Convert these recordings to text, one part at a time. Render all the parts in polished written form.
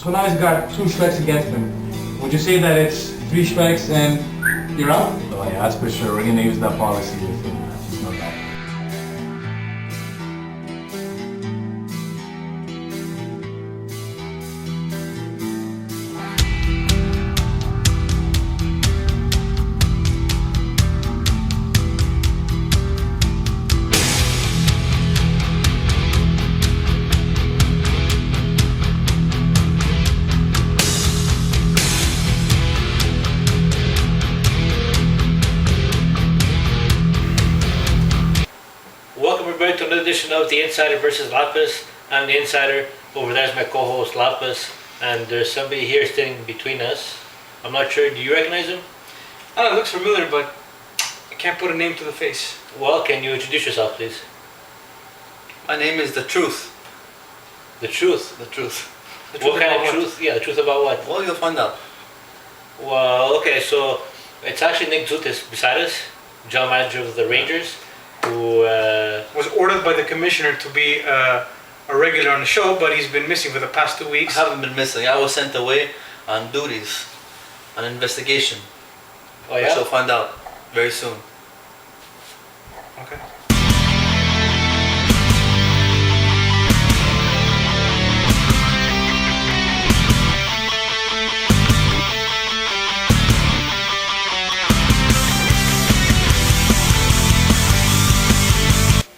So now he's got 2 strikes against him. Would you say that it's 3 strikes and you're out? Oh yeah, that's for sure. We're gonna use that policy with him. There's no doubt. Welcome everybody to another edition of The Insider versus Lappas. I'm The Insider. Over there's my co-host Lappas, and there's somebody here standing between us. I'm not sure. Do you recognize him? Oh, it looks familiar, but I can't put a name to the face. Well, can you introduce yourself, please? My name is The Truth. The truth. The Truth. What kind of truth? Yeah, the truth about what? Well, you'll find out. Well, okay, so it's actually Nick Zutis beside us, general manager of the Rangers, who Was ordered by the commissioner to be a regular on the show, but he's been missing for the past 2 I weeks. haven't been missing. I was sent away on duties, on investigation. oh I shall yeah. find out very soon. Okay.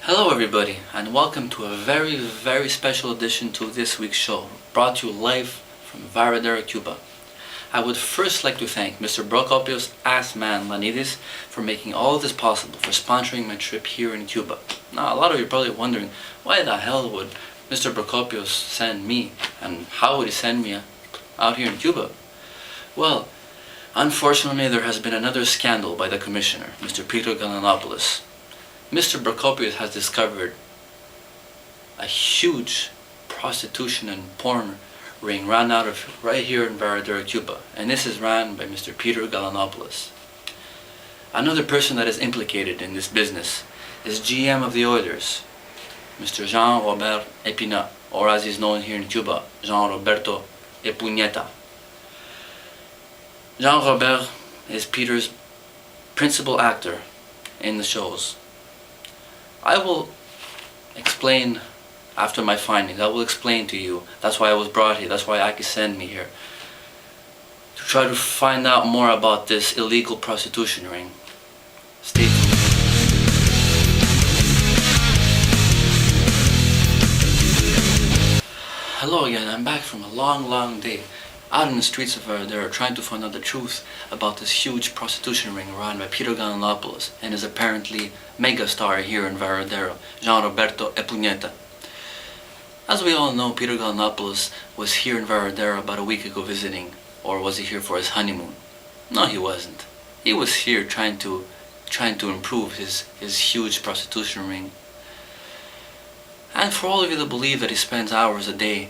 Hello everybody, and welcome to a very, very special edition to this week's show, brought to you live from Varadero, Cuba. I would first like to thank Mr. Prokopios Assman Lanidis for making all of this possible, for sponsoring my trip here in Cuba. Now, a lot of you are probably wondering, why the hell would Mr. Prokopios send me, and how would he send me out here in Cuba? Well, unfortunately there has been another scandal by the commissioner, Mr. Peter Galanopoulos. Mr. Prokopios has discovered a huge prostitution and porn ring run out of right here in Varadero, Cuba, and this is run by Mr. Peter Galanopoulos. Another person that is implicated in this business is GM of the Oilers, Mr. Jean-Robert Epinat, or as he's known here in Cuba, Jean-Roberto Epuñeta. Jean-Robert is Peter's principal actor in the shows. I will explain after my findings. I will explain to you. That's why I was brought here. That's why Aki sent me here. To try to find out more about this illegal prostitution ring. Stay tuned. Hello again. I'm back from a long, long day out in the streets of Varadero trying to find out the truth about this huge prostitution ring run by Peter Galanopoulos and his apparently megastar here in Varadero, Jean-Roberto Epuñeta. As we all know, Peter Galanopoulos was here in Varadero about a week ago visiting, or was he here for his honeymoon? No, he wasn't. He was here trying to improve his huge prostitution ring. And for all of you that believe that he spends hours a day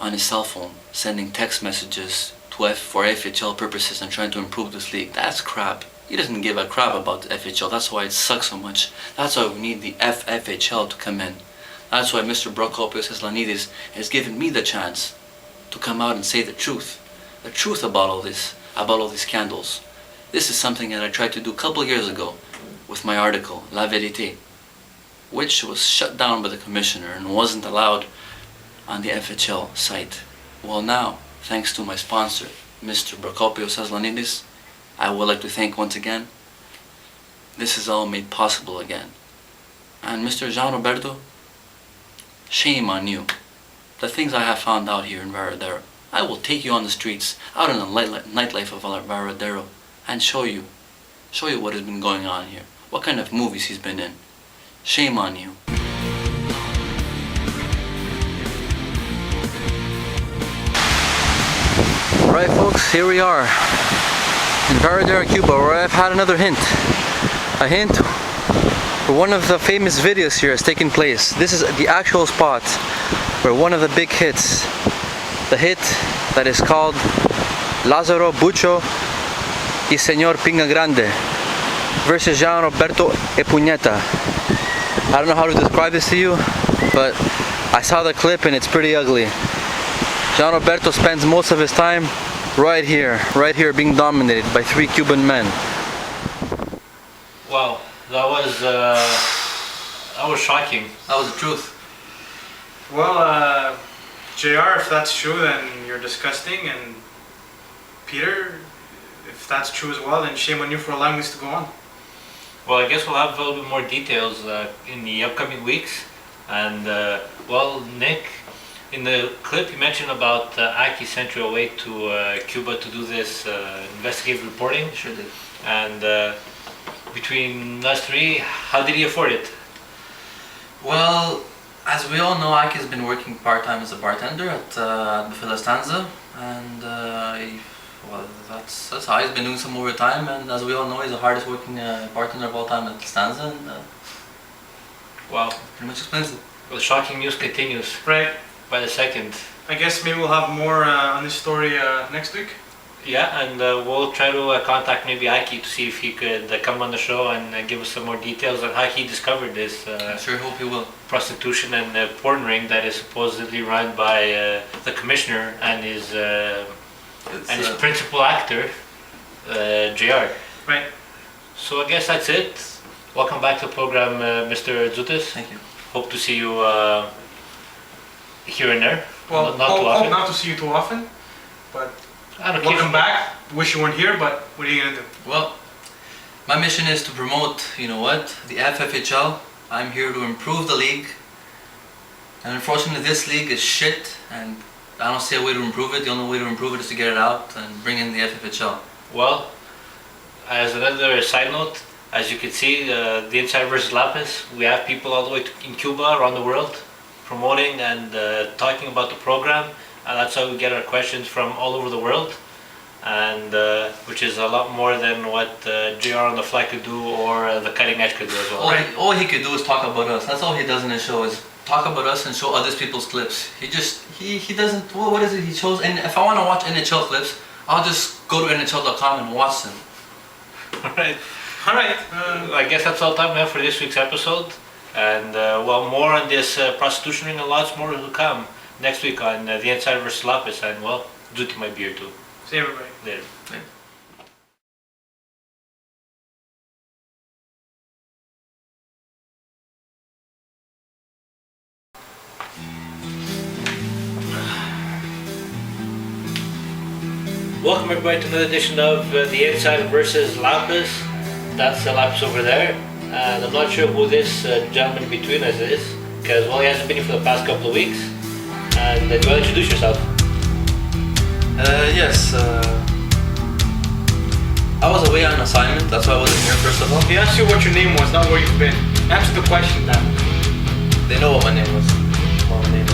on his cell phone sending text messages for FHL purposes and trying to improve this league, that's crap. He doesn't give a crap about the FHL. That's why it sucks so much. That's why we need the FFHL to come in. That's why Mr. Prokopios Aslanidis has given me the chance to come out and say the truth about all this, about all these scandals. This is something that I tried to do a couple of years ago with my article, La Vérité, which was shut down by the commissioner and wasn't allowed on the FHL site. Well now, thanks to my sponsor, Mr. Prokopios Aslanidis, I would like to thank once again. This is all made possible again. And Mr. Jean-Roberto, shame on you. The things I have found out here in Varadero, I will take you on the streets, out in the nightlife of Varadero, and show you what has been going on here, what kind of movies he's been in. Shame on you. Right folks, here we are in Varadero, Cuba, where I've had another hint. A hint where one of the famous videos here has taken place. This is the actual spot where one of the big hits, the hit that is called Lázaro Bucho y Señor Pinga Grande versus Jean-Roberto Epuñeta. I don't know how to describe this to you, but I saw the clip and it's pretty ugly. Gian Roberto spends most of his time right here being dominated by 3 Cuban men. Wow, that was shocking. That was the truth. Well, JR, if that's true, then you're disgusting, and Peter, if that's true as well, then shame on you for allowing this to go on. Well, I guess we'll have a little bit more details in the upcoming weeks. And well, Nick, in the clip you mentioned about Aki sent you away to Cuba to do this investigative reporting. Sure did. And between us three, how did he afford it? Well, as we all know, Aki's been working part-time as a bartender at Buffet La Stanza, and that's how he's been doing some overtime, and as we all know, he's the hardest working bartender of all time at La Stanza, and Wow. pretty much explains it. Well, the shocking news continues Right. by the second. I guess maybe we'll have more on this story next week. Yeah, and we'll try to contact maybe Aki to see if he could come on the show and give us some more details on how he discovered this I sure hope he will. prostitution and porn ring that is supposedly run by the commissioner and his principal actor, JR. Right. So I guess that's it. Welcome back to the program, Mr. Zoutis. Thank you. Hope to see you here and there. Well, not too hope often. not to see you too often, but And welcome occasionally. back. Wish you weren't here, but what are you gonna do? Well, my mission is to promote, you know what, the FFHL. I'm here to improve the league. And unfortunately this league is shit, and I don't see a way to improve it. The only way to improve it is to get it out and bring in the FFHL. Well, as another side note, as you can see, the Inside versus Lappas, we have people all the way in Cuba, around the world, promoting and talking about the program, and that's how we get our questions from all over the world, and which is a lot more than what JR on the Fly could do or the Cutting Edge could do as well. All he could do is talk about us. That's all he does in his show, is talk about us and show other people's clips. He doesn't, what is it he shows? And if I want to watch NHL clips, I'll just go to NHL.com and watch them. Alright. Alright. I guess that's all the time we have for this week's episode. And well, more on this prostitution ring and lots more will come next week on the Inside versus Lappas. And well, Zuti might be here too. See everybody. Later. Welcome everybody to another edition of the Inside versus Lappas. That's the Lappas over there. And I'm not sure who this gentleman between us is, because well, he hasn't been here for the past couple of weeks. And do you want to introduce yourself? Yes, I was away on assignment, that's why I wasn't here first of all. He asked you what your name was, not where you've been. Answer the question now. They know what my name was. What my name is.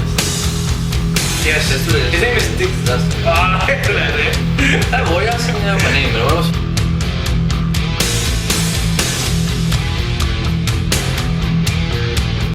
Yes, Let's do it. his name is Dick. That's Ah, Hey, boy, ask him.